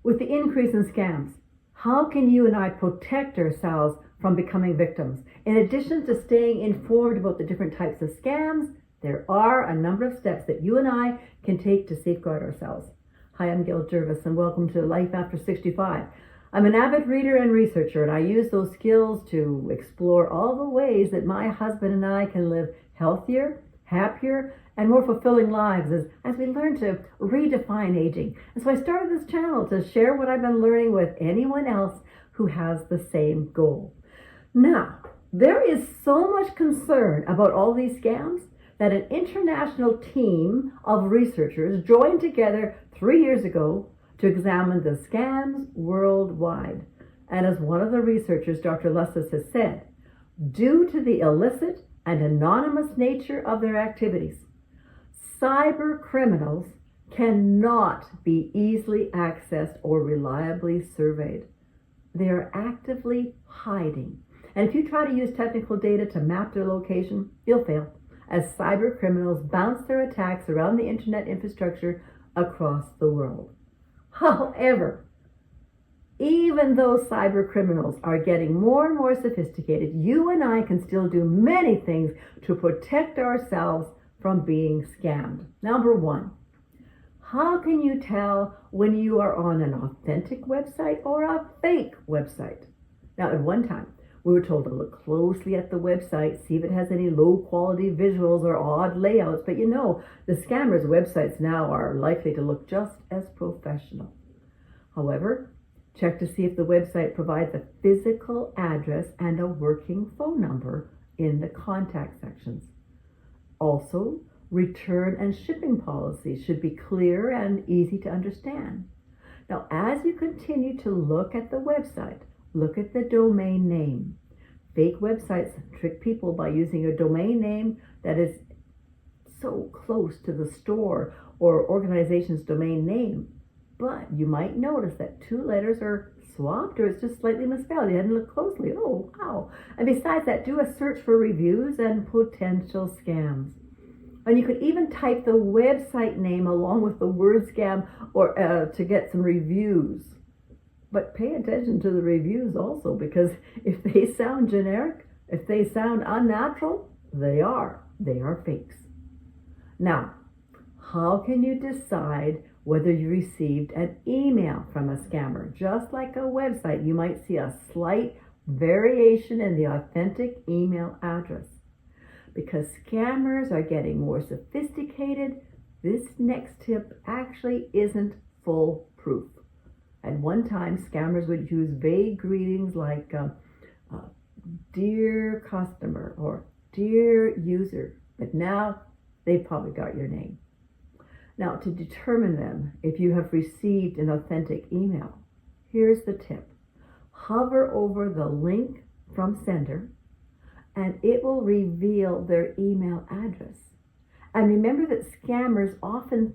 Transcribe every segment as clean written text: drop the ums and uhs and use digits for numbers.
With the increase in scams, how can you and I protect ourselves from becoming victims? In addition to staying informed about the different types of scams, there are a number of steps that you and I can take to safeguard ourselves. Hi, I'm Gail Jervis, and welcome to Life After 65. I'm an avid reader and researcher, and I use those skills to explore all the ways that my husband and I can live healthier, happier, and more fulfilling lives as we learn to redefine aging. And so I started this channel to share what I've been learning with anyone else who has the same goal. Now, there is so much concern about all these scams that an international team of researchers joined together 3 years ago to examine the scams worldwide. And as one of the researchers, Dr. Lusses, has said, due to the illicit and anonymous nature of their activities, cyber criminals cannot be easily accessed or reliably surveyed. They are actively hiding. And if you try to use technical data to map their location, you'll fail, as cyber criminals bounce their attacks around the internet infrastructure across the world. However, even though cyber criminals are getting more and more sophisticated, you and I can still do many things to protect ourselves from being scammed. Number one, how can you tell when you are on an authentic website or a fake website? Now, at one time, we were told to look closely at the website, see if it has any low quality visuals or odd layouts, but you know, the scammers' websites now are likely to look just as professional. However, check to see if the website provides a physical address and a working phone number in the contact sections. Also, return and shipping policies should be clear and easy to understand. Now, as you continue to look at the website, look at the domain name. Fake websites trick people by using a domain name that is so close to the store or organization's domain name. But you might notice that 2 letters are swapped or it's just slightly misspelled. You hadn't looked closely. Oh, wow. And besides that, do a search for reviews and potential scams. And you could even type the website name along with the word scam or to get some reviews. But pay attention to the reviews also, because if they sound generic, if they sound unnatural, they are fakes. Now, how can you decide whether you received an email from a scammer? Just like a website, you might see a slight variation in the authentic email address. Because scammers are getting more sophisticated, this next tip actually isn't foolproof. At one time, scammers would use vague greetings like dear customer or dear user, but now they've probably got your name. Now, to determine then if you have received an authentic email, here's the tip. Hover over the link from sender and it will reveal their email address. And remember that scammers often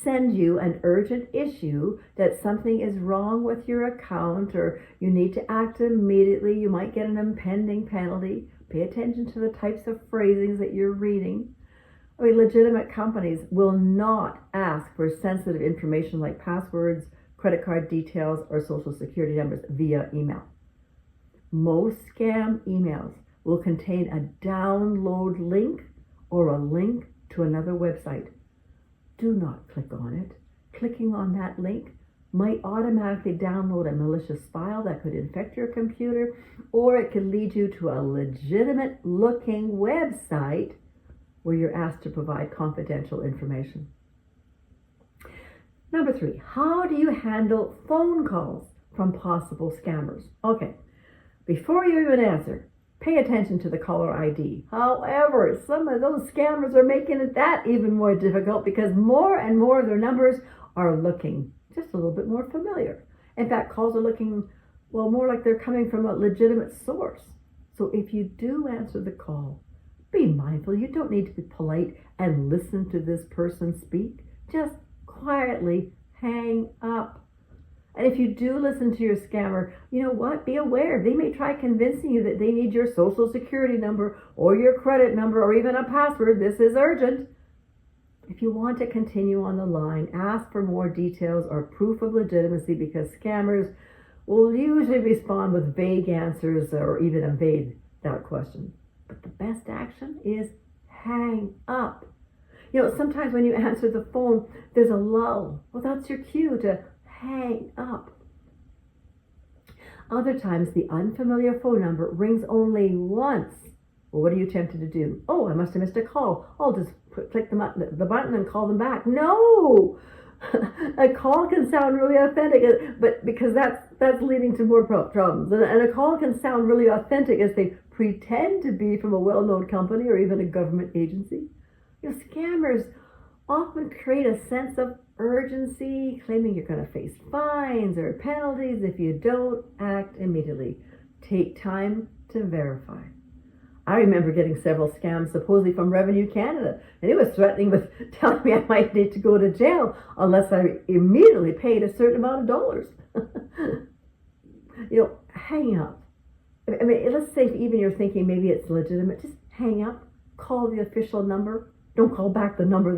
send you an urgent issue that something is wrong with your account or you need to act immediately. You might get an impending penalty. Pay attention to the types of phrasings that you're reading. I mean, legitimate companies will not ask for sensitive information like passwords, credit card details, or social security numbers via email. Most scam emails will contain a download link or a link to another website. Do not click on it. Clicking on that link might automatically download a malicious file that could infect your computer, or it could lead you to a legitimate looking website where you're asked to provide confidential information. Number 3, how do you handle phone calls from possible scammers? Okay, before you even answer, pay attention to the caller ID. However, some of those scammers are making it that even more difficult because more and more of their numbers are looking just a little bit more familiar. In fact, calls are looking, well, more like they're coming from a legitimate source. So if you do answer the call, be mindful. You don't need to be polite and listen to this person speak. Just quietly hang up. And if you do listen to your scammer, you know what? Be aware. They may try convincing you that they need your social security number or your credit number or even a password. This is urgent. If you want to continue on the line, ask for more details or proof of legitimacy, because scammers will usually respond with vague answers or even evade that question. But the best action is hang up. Sometimes when you answer the phone, there's a lull. Well, that's your cue to hang up. Other times, the unfamiliar phone number rings only once. Well, what are you tempted to do? Oh, I must have missed a call. I'll just click the button and call them back. No! A call can sound really authentic, but because that's leading to more problems. And a call can sound really authentic as they pretend to be from a well-known company or even a government agency. Scammers often create a sense of urgency, claiming you're going to face fines or penalties if you don't act immediately. Take time to verify. I remember getting several scams supposedly from Revenue Canada, and it was threatening with telling me I might need to go to jail unless I immediately paid a certain amount of dollars. Hang up. I mean, let's say if even you're thinking maybe it's legitimate, just hang up, call the official number. Don't call back the number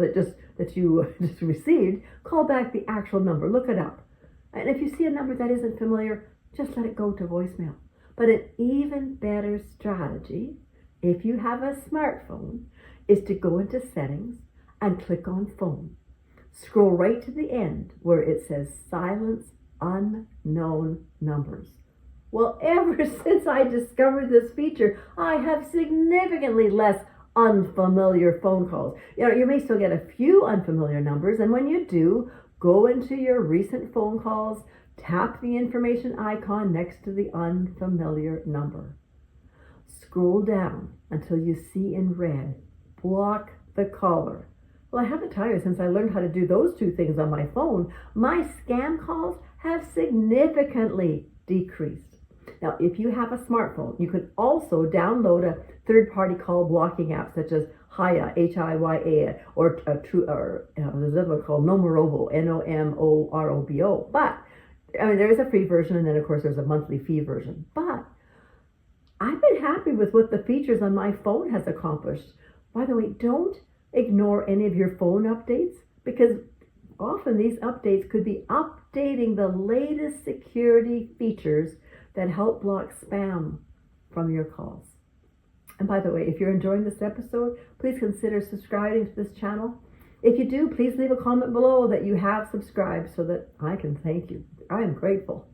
that you just received. Call back the actual number. Look it up. And if you see a number that isn't familiar, just let it go to voicemail. But an even better strategy, if you have a smartphone, is to go into settings and click on phone. Scroll right to the end where it says silence unknown numbers. Well, ever since I discovered this feature, I have significantly less unfamiliar phone calls. You may still get a few unfamiliar numbers, and when you do, go into your recent phone calls, tap the information icon next to the unfamiliar number. Scroll down until you see in red, block the caller. Well, I have to tell you, since I learned how to do those two things on my phone, my scam calls have significantly decreased. Now, if you have a smartphone, you can also download a third-party call blocking app such as Hiya, Hiya, or there's another one called Nomorobo, Nomorobo. But there is a free version, and then of course there's a monthly fee version. But I've been happy with what the features on my phone has accomplished. By the way, don't ignore any of your phone updates, because often these updates could be updating the latest security features that help block spam from your calls. And by the way, if you're enjoying this episode, please consider subscribing to this channel. If you do, please leave a comment below that you have subscribed so that I can thank you. I am grateful.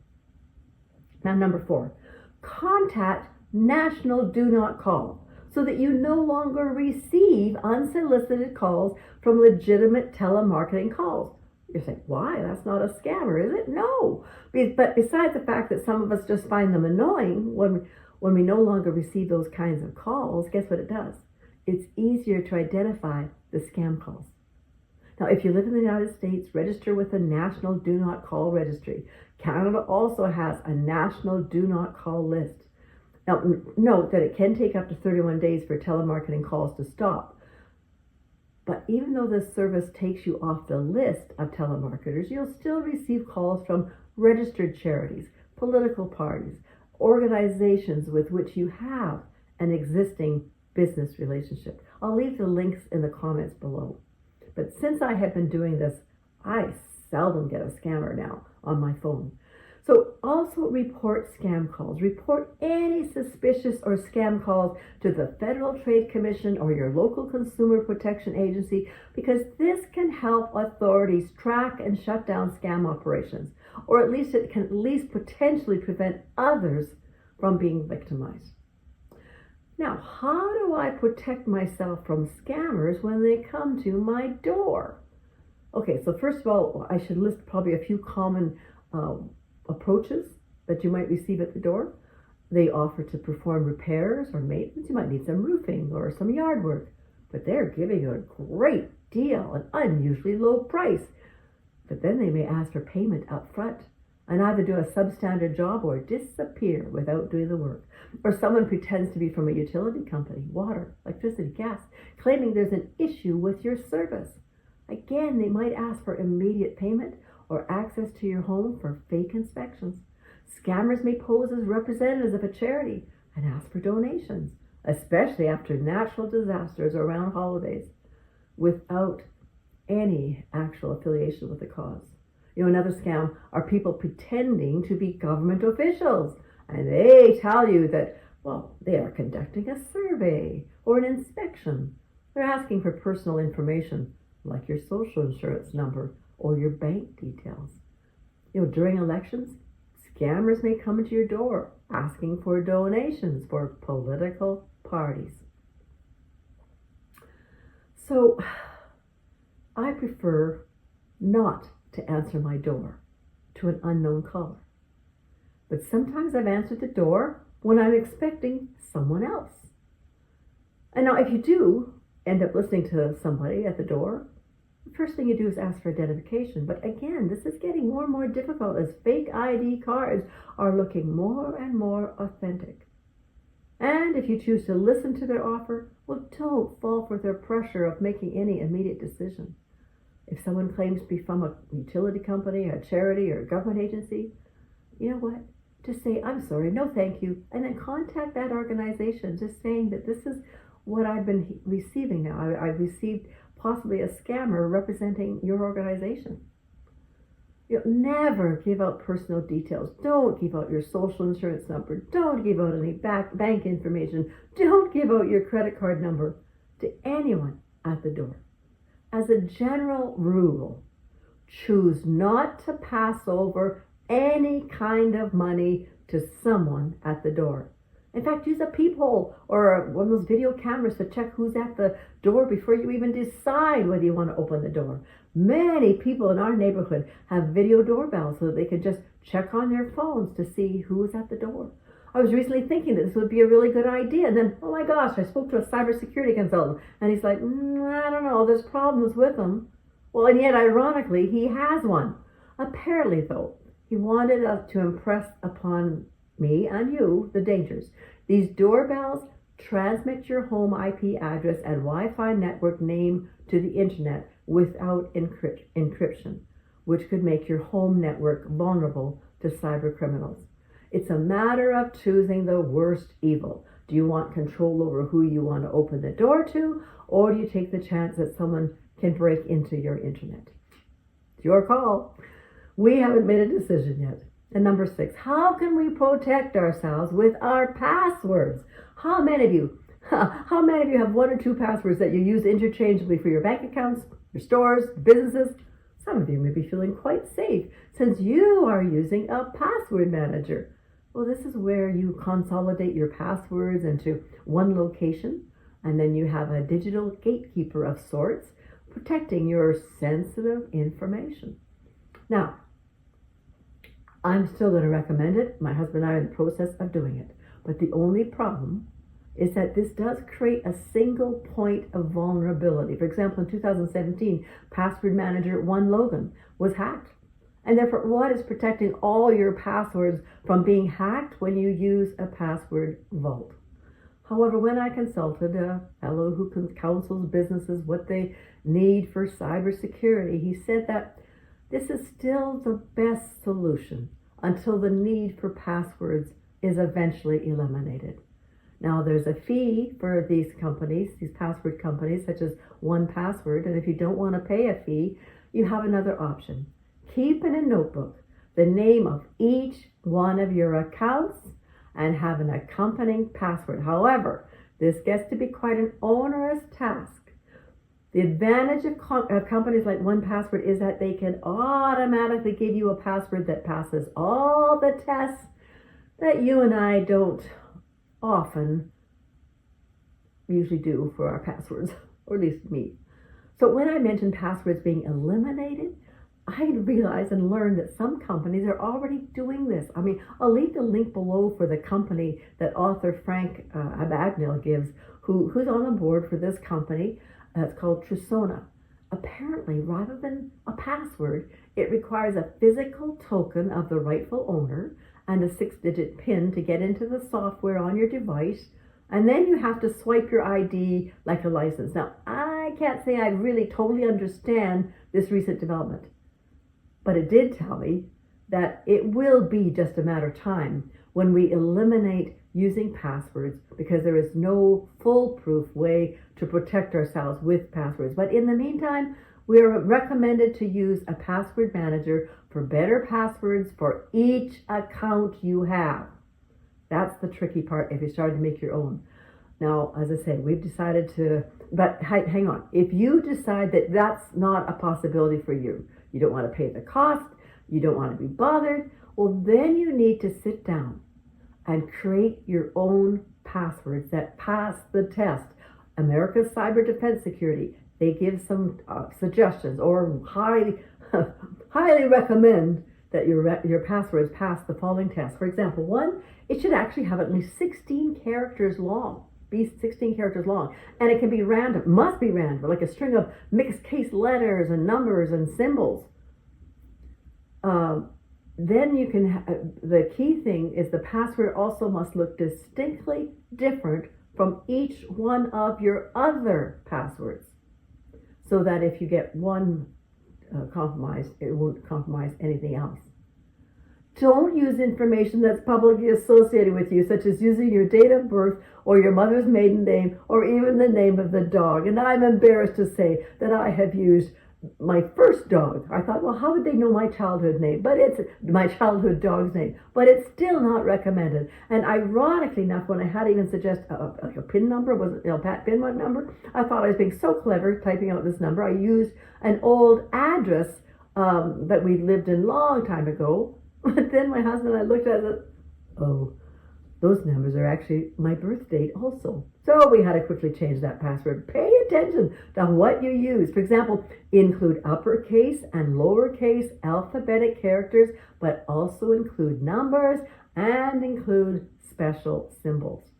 Now, number 4, contact National Do Not Call so that you no longer receive unsolicited calls from legitimate telemarketing calls. You're saying, why? That's not a scammer, is it? No. But besides the fact that some of us just find them annoying, when we no longer receive those kinds of calls, guess what it does? It's easier to identify the scam calls. Now, if you live in the United States, register with the National Do Not Call Registry. Canada also has a National Do Not Call list. Now, note that it can take up to 31 days for telemarketing calls to stop. But even though this service takes you off the list of telemarketers, you'll still receive calls from registered charities, political parties, organizations with which you have an existing business relationship. I'll leave the links in the comments below. But since I have been doing this, I seldom get a scammer now on my phone. So also report scam calls. Report any suspicious or scam calls to the Federal Trade Commission or your local consumer protection agency, because this can help authorities track and shut down scam operations, or at least it can at least potentially prevent others from being victimized. Now, how do I protect myself from scammers when they come to my door? Okay, so first of all, I should list probably a few common approaches that you might receive at the door. They offer to perform repairs or maintenance. You might need some roofing or some yard work, but they're giving you a great deal, an unusually low price. But then they may ask for payment up front and either do a substandard job or disappear without doing the work. Or someone pretends to be from a utility company, water, electricity, gas, claiming there's an issue with your service. Again, they might ask for immediate payment or access to your home for fake inspections. Scammers may pose as representatives of a charity and ask for donations, especially after natural disasters or around holidays, without any actual affiliation with the cause. Another scam are people pretending to be government officials, and they tell you that, well, they are conducting a survey or an inspection. They're asking for personal information like your social insurance number or your bank details. During elections, scammers may come into your door asking for donations for political parties. So I prefer not to answer my door to an unknown caller. But sometimes I've answered the door when I'm expecting someone else. And now if you do end up listening to somebody at the door, the first thing you do is ask for identification. But again, this is getting more and more difficult as fake ID cards are looking more and more authentic. And if you choose to listen to their offer, well, don't fall for their pressure of making any immediate decision. If someone claims to be from a utility company, a charity, or a government agency, you know what? Just say, I'm sorry, no thank you, and then contact that organization, just saying that this is what I've been receiving now. I've received possibly a scammer representing your organization. Never give out personal details. Don't give out your social insurance number. Don't give out any bank information. Don't give out your credit card number to anyone at the door. As a general rule, choose not to pass over any kind of money to someone at the door. In fact, use a peephole or one of those video cameras to check who's at the door before you even decide whether you want to open the door. Many people in our neighborhood have video doorbells so that they can just check on their phones to see who's at the door. I was recently thinking that this would be a really good idea, and then, oh my gosh, I spoke to a cybersecurity consultant, and he's like, I don't know, there's problems with them. Well, and yet, ironically, he has one. Apparently, though, he wanted us to impress upon me and you the dangers. These doorbells transmit your home IP address and Wi-Fi network name to the internet without encryption, which could make your home network vulnerable to cyber criminals. It's a matter of choosing the worst evil. Do you want control over who you want to open the door to, or do you take the chance that someone can break into your internet? It's your call. We haven't made a decision yet. And number 6, how can we protect ourselves with our passwords? How many of you have 1 or 2 passwords that you use interchangeably for your bank accounts, your stores, businesses? Some of you may be feeling quite safe since you are using a password manager. Well, this is where you consolidate your passwords into one location, and then you have a digital gatekeeper of sorts protecting your sensitive information. Now, I'm still going to recommend it. My husband and I are in the process of doing it. But the only problem is that this does create a single point of vulnerability. For example, in 2017, password manager One Logan was hacked. And therefore, what is protecting all your passwords from being hacked when you use a password vault? However, when I consulted a fellow who counsels businesses what they need for cybersecurity, he said that this is still the best solution until the need for passwords is eventually eliminated. Now, there's a fee for these companies, these password companies, such as 1Password, and if you don't want to pay a fee, you have another option. Keep in a notebook the name of each one of your accounts and have an accompanying password. However, this gets to be quite an onerous task. The advantage of companies like 1Password is that they can automatically give you a password that passes all the tests that you and I don't often usually do for our passwords, or at least me. So when I mentioned passwords being eliminated, I realized and learned that some companies are already doing this. I mean, I'll leave the link below for the company that author Frank Abagnale gives, who's on the board for this company. It's called Trisona. Apparently, rather than a password, it requires a physical token of the rightful owner and a 6-digit PIN to get into the software on your device. And then you have to swipe your ID like a license. Now, I can't say I really totally understand this recent development, but it did tell me that it will be just a matter of time when we eliminate using passwords because there is no foolproof way to protect ourselves with passwords. But in the meantime, We are recommended to use a password manager for better passwords for each account you have. That's the tricky part if you start to make your own. Now, as I said, we've decided to, but hang on. If you decide that that's not a possibility for you, you don't want to pay the cost, you don't want to be bothered, well, then you need to sit down and create your own passwords that pass the test. America's Cyber Defense Security, they give some suggestions or highly recommend that your passwords pass the following tests. For example, one, it should actually have at least 16 characters long. Be 16 characters long, and it can be random, must be random, like a string of mixed case letters and numbers and symbols. Then you can, the key thing is the password also must look distinctly different from each one of your other passwords, so that if you get one compromised, it won't compromise anything else. Don't use information that's publicly associated with you, such as using your date of birth or your mother's maiden name or even the name of the dog. And I'm embarrassed to say that I have used my first dog. I thought, well, how would they know my childhood name? But it's my childhood dog's name. But it's still not recommended. And ironically enough, when I had even suggest a PIN number, wasn't PIN number, I thought I was being so clever typing out this number. I used an old address that we lived in a long time ago. But then my husband and I looked at it, oh, those numbers are actually my birth date also. So we had to quickly change that password. Pay attention to what you use. For example, include uppercase and lowercase alphabetic characters, but also include numbers and include special symbols.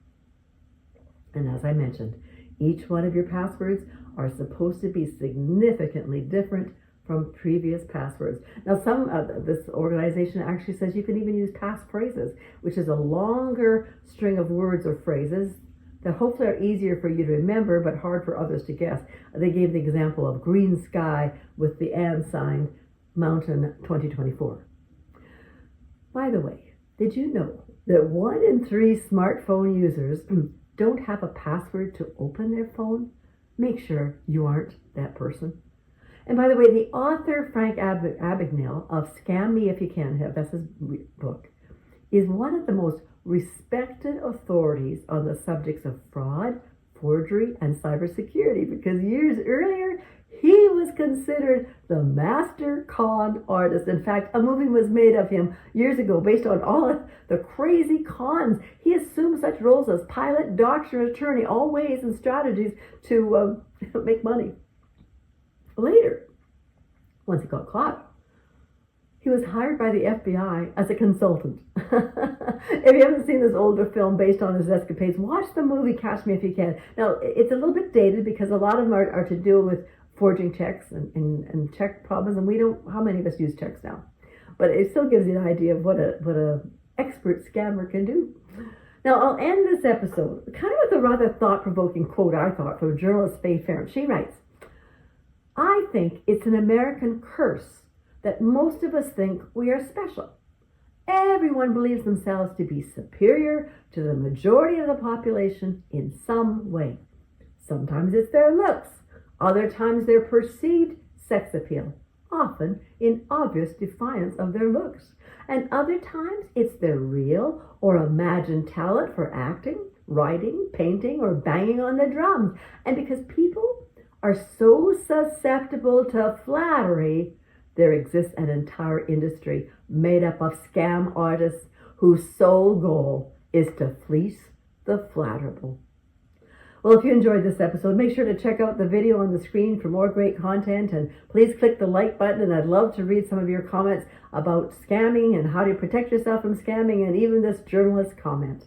And as I mentioned, each one of your passwords are supposed to be significantly different from previous passwords. Now, this organization actually says you can even use passphrases, which is a longer string of words or phrases that hopefully are easier for you to remember, but hard for others to guess. They gave the example of green sky with the and sign, mountain 2024. By the way, did you know that 1 in 3 smartphone users don't have a password to open their phone? Make sure you aren't that person. And by the way, the author, Frank Abagnale, of Scam Me If You Can, that's his book, is one of the most respected authorities on the subjects of fraud, forgery, and cybersecurity, because years earlier, he was considered the master con artist. In fact, a movie was made of him years ago based on all of the crazy cons. He assumed such roles as pilot, doctor, attorney, all ways and strategies to make money. Later, once he got caught, he was hired by the FBI as a consultant. If you haven't seen this older film based on his escapades, watch the movie Catch Me If You Can. Now, it's a little bit dated because a lot of them are to deal with forging checks and check problems, and we don't, how many of us use checks now? But it still gives you an idea of what a expert scammer can do. Now, I'll end this episode kind of with a rather thought-provoking quote, I thought, from journalist Faye Farron. She writes, I think it's an American curse that most of us think we are special. Everyone believes themselves to be superior to the majority of the population in some way. Sometimes it's their looks, other times their perceived sex appeal, often in obvious defiance of their looks. And other times it's their real or imagined talent for acting, writing, painting, or banging on the drums. And because people are so susceptible to flattery, there exists an entire industry made up of scam artists whose sole goal is to fleece the flatterable. Well, if you enjoyed this episode, make sure to check out the video on the screen for more great content, and please click the like button, and I'd love to read some of your comments about scamming and how to protect yourself from scamming, and even this journalist comment.